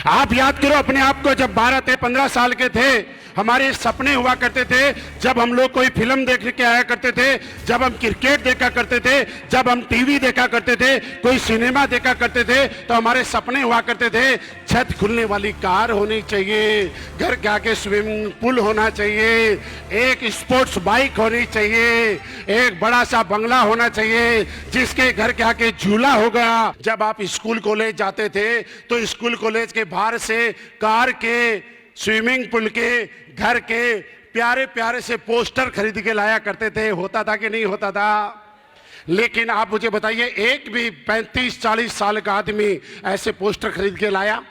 आप याद करो अपने आप को, जब 12-15 साल के थे हमारे सपने हुआ करते थे, जब हम लोग कोई फिल्म देखने के आया करते थे, जब हम क्रिकेट देखा करते थे, जब हम टीवी देखा करते थे, कोई सिनेमा देखा करते थे, तो हमारे सपने हुआ करते थे छत खुलने वाली कार होनी चाहिए, घर के आगे स्विमिंग पूल होना चाहिए, एक स्पोर्ट्स बाइक होनी चाहिए, एक बड़ा सा बंगला होना चाहिए जिसके घर के आगे झूला होगा। जब आप स्कूल कॉलेज जाते थे तो स्कूल कॉलेज के बाहर से कार के, स्विमिंग पूल के, घर के प्यारे प्यारे से पोस्टर खरीद के लाया करते थे। होता था कि नहीं होता था? लेकिन आप मुझे बताइए, एक भी 35-40 साल का आदमी ऐसे पोस्टर खरीद के लाया?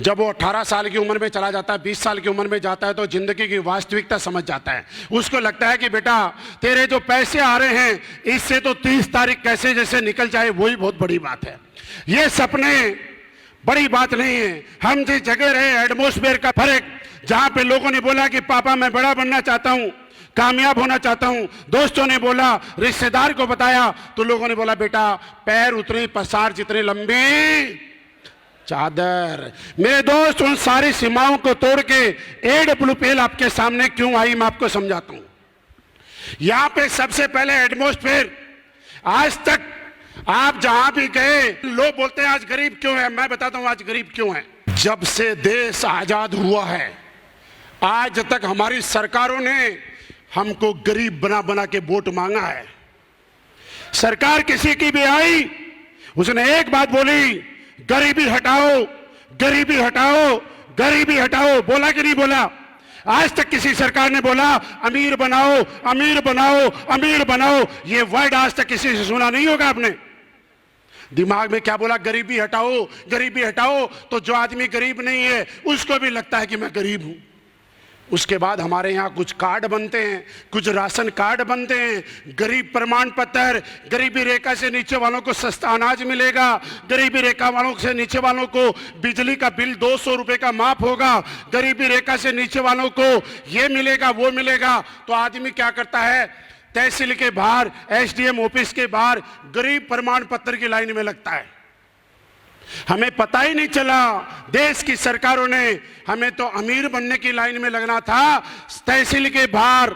जब वो 18 साल की उम्र में चला जाता है, 20 साल की उम्र में जाता है, तो जिंदगी की वास्तविकता समझ जाता है। उसको लगता है कि बेटा तेरे जो पैसे आ रहे हैं इससे तो 30 तारीख कैसे जैसे निकल जाए वही बहुत बड़ी बात है। ये सपने बड़ी बात नहीं है। हम जिस जगह रहे, एटमॉस्फेयर का फर्क, जहां पे लोगों ने बोला कि पापा मैं बड़ा बनना चाहता हूं, कामयाब होना चाहता हूं, दोस्तों ने बोला, रिश्तेदार को बताया तो लोगों ने बोला बेटा पैर उतनी पसार जितनी लंबी चादर। मेरे दोस्त, उन सारी सीमाओं को तोड़ के AWPL आपके सामने क्यों आई मैं आपको समझाता हूं। यहां पे सबसे पहले एटमॉस्फेयर, आज तक आप जहां भी गए लोग बोलते हैं आज गरीब क्यों है, मैं बताता हूं आज गरीब क्यों है। जब से देश आजाद हुआ है आज तक हमारी सरकारों ने हमको गरीब बना बना के वोट मांगा है। सरकार किसी की भी आई उसने एक बात बोली, गरीबी हटाओ, गरीबी हटाओ, गरीबी हटाओ। बोला कि नहीं बोला? आज तक किसी सरकार ने बोला अमीर बनाओ, अमीर बनाओ, अमीर बनाओ? ये वर्ड आज तक किसी से सुना नहीं होगा आपने। दिमाग में क्या बोला? गरीबी हटाओ, गरीबी हटाओ। तो जो आदमी गरीब नहीं है उसको भी लगता है कि मैं गरीब हूं। उसके बाद हमारे यहाँ कुछ कार्ड बनते हैं, कुछ राशन कार्ड बनते हैं, गरीब प्रमाण पत्र, गरीबी रेखा से नीचे वालों को सस्ता अनाज मिलेगा, गरीबी रेखा वालों से नीचे वालों को बिजली का बिल 200 रुपए का माफ होगा, गरीबी रेखा से नीचे वालों को ये मिलेगा वो मिलेगा। तो आदमी क्या करता है, तहसील के बाहर, SDM ऑफिस के बाहर गरीब प्रमाण पत्र की लाइन में लगता है। हमें पता ही नहीं चला, देश की सरकारों ने हमें तो अमीर बनने की लाइन में लगना था, तहसील के बाहर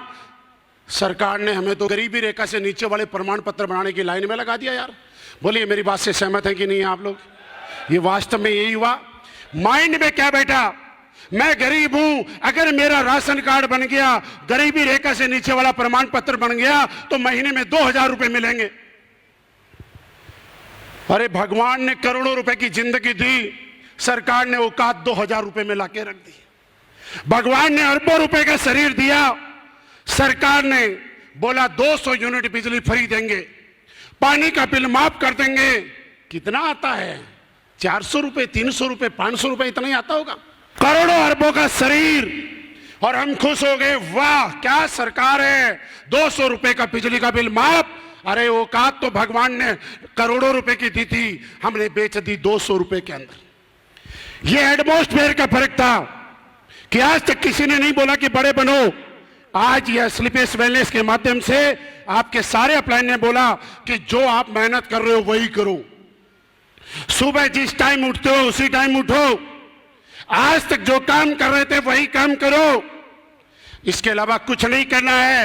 सरकार ने हमें तो गरीबी रेखा से नीचे वाले प्रमाण पत्र बनाने की लाइन में लगा दिया। यार बोलिए मेरी बात से सहमत है कि नहीं आप लोग? ये वास्तव में यही हुआ। माइंड में क्या बैठा, मैं गरीब हूं, अगर मेरा राशन कार्ड बन गया, गरीबी रेखा से नीचे वाला प्रमाण पत्र बन गया तो महीने में 2000 रुपए मिलेंगे। अरे भगवान ने करोड़ों रुपए की जिंदगी दी, सरकार ने औकात 2000 रुपए में लाके रख दी। भगवान ने अरबों रुपए का शरीर दिया, सरकार ने बोला 200 यूनिट बिजली फ्री देंगे, पानी का बिल माफ कर देंगे। कितना आता है? 400 रुपए, 300 रुपए, 500 रुपए, इतना ही आता होगा। करोड़ों अरबों का शरीर, और हम खुश हो गए, वाह क्या सरकार है, 200 रुपए का बिजली का बिल माफ। अरे औकात तो भगवान ने करोड़ों रुपए की दी थी, हमने बेच दी 200 रुपए के अंदर। ये एटमॉस्फेयर का फर्क था कि आज तक किसी ने नहीं बोला कि बड़े बनो। आज यह स्लीपेस वेलनेस के माध्यम से आपके सारे अपलाइन ने बोला कि जो आप मेहनत कर रहे हो वही करो, सुबह जिस टाइम उठते हो उसी टाइम उठो, आज तक जो काम कर रहे थे वही काम करो, इसके अलावा कुछ नहीं करना है।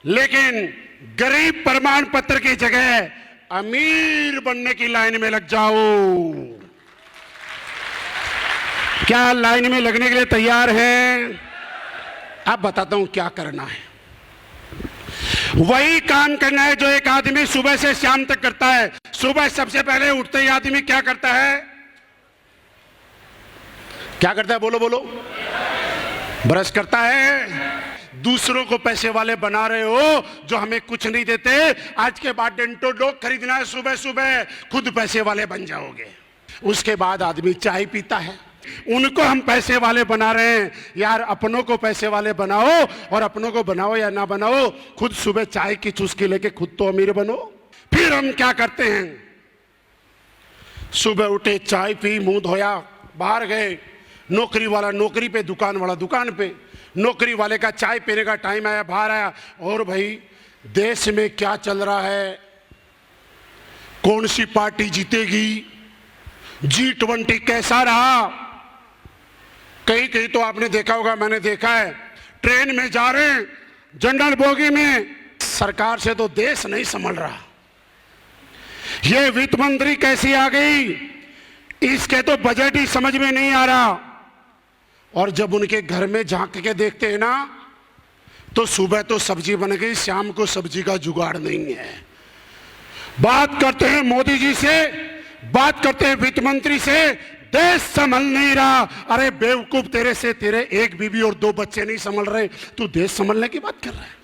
लेकिन गरीब प्रमाण पत्र की जगह अमीर बनने की लाइन में लग जाओ। क्या लाइन में लगने के लिए तैयार हैं? अब बताता हूं क्या करना है। वही काम करना है जो एक आदमी सुबह से शाम तक करता है। सुबह सबसे पहले उठते ही आदमी क्या करता है? क्या करता है? बोलो बोलो। ब्रश करता है। दूसरों को पैसे वाले बना रहे हो जो हमें कुछ नहीं देते। आज के बाद डेंटो डॉग खरीदना है सुबह सुबह, खुद पैसे वाले बन जाओगे। उसके बाद आदमी चाय पीता है, उनको हम पैसे वाले बना रहे हैं। यार अपनों को पैसे वाले बनाओ, और अपनों को बनाओ या ना बनाओ, खुद सुबह चाय की चुस्की लेके खुद तो अमीर बनो। फिर हम क्या करते हैं? सुबह उठे, चाय पी, मुंह धोया, बाहर गए, नौकरी वाला नौकरी पे, दुकान वाला दुकान पे। नौकरी वाले का चाय पीने का टाइम आया, बाहर आया, और भाई देश में क्या चल रहा है, कौन सी पार्टी जीतेगी, G20 कैसा रहा? कहीं कहीं तो आपने देखा होगा, मैंने देखा है, ट्रेन में जा रहे हैं, जनरल बोगी में, सरकार से तो देश नहीं संभल रहा। ये वित्त मंत्री कैसी आ गई, इसके तो बजट ही समझ में नहीं आ रहा। और जब उनके घर में झांक के देखते हैं ना, तो सुबह तो सब्जी बन गई, शाम को सब्जी का जुगाड़ नहीं है। बात करते हैं मोदी जी से, बात करते हैं वित्त मंत्री से, देश संभल नहीं रहा। अरे बेवकूफ, तेरे से तेरे एक बीवी और 2 बच्चे नहीं संभल रहे, तू देश संभलने की बात कर रहा है।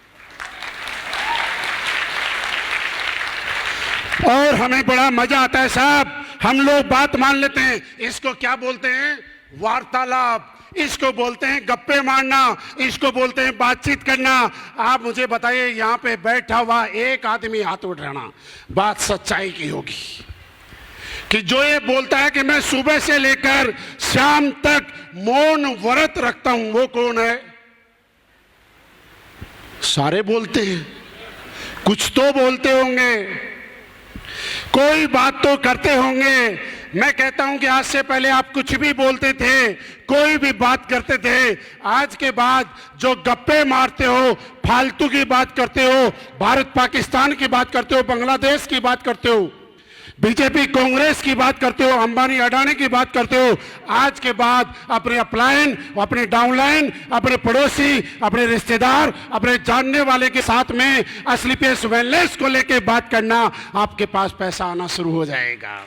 और हमें बड़ा मजा आता है साहब, हम लोग बात मान लेते हैं। इसको क्या बोलते हैं? वार्तालाप। इसको बोलते हैं गप्पे मारना, इसको बोलते हैं बातचीत करना। आप मुझे बताइए, यहां पे बैठा हुआ एक आदमी हाथ उठाना, बात सच्चाई की होगी कि जो ये बोलता है कि मैं सुबह से लेकर शाम तक मौन व्रत रखता हूं, वो कौन है? सारे बोलते हैं, कुछ तो बोलते होंगे, कोई बात तो करते होंगे। मैं कहता हूं कि आज से पहले आप कुछ भी बोलते थे, कोई भी बात करते थे, आज के बाद जो गप्पे मारते हो, फालतू की बात करते हो, भारत पाकिस्तान की बात करते हो, बांग्लादेश की बात करते हो, बीजेपी कांग्रेस की बात करते हो, अंबानी अडानी की बात करते हो, आज के बाद अपने अपलाइन, अपने डाउनलाइन, अपने पड़ोसी, अपने रिश्तेदार, अपने जानने वाले के साथ में असली पे वेलनेस को लेके बात करना, आपके पास पैसा आना शुरू हो जाएगा।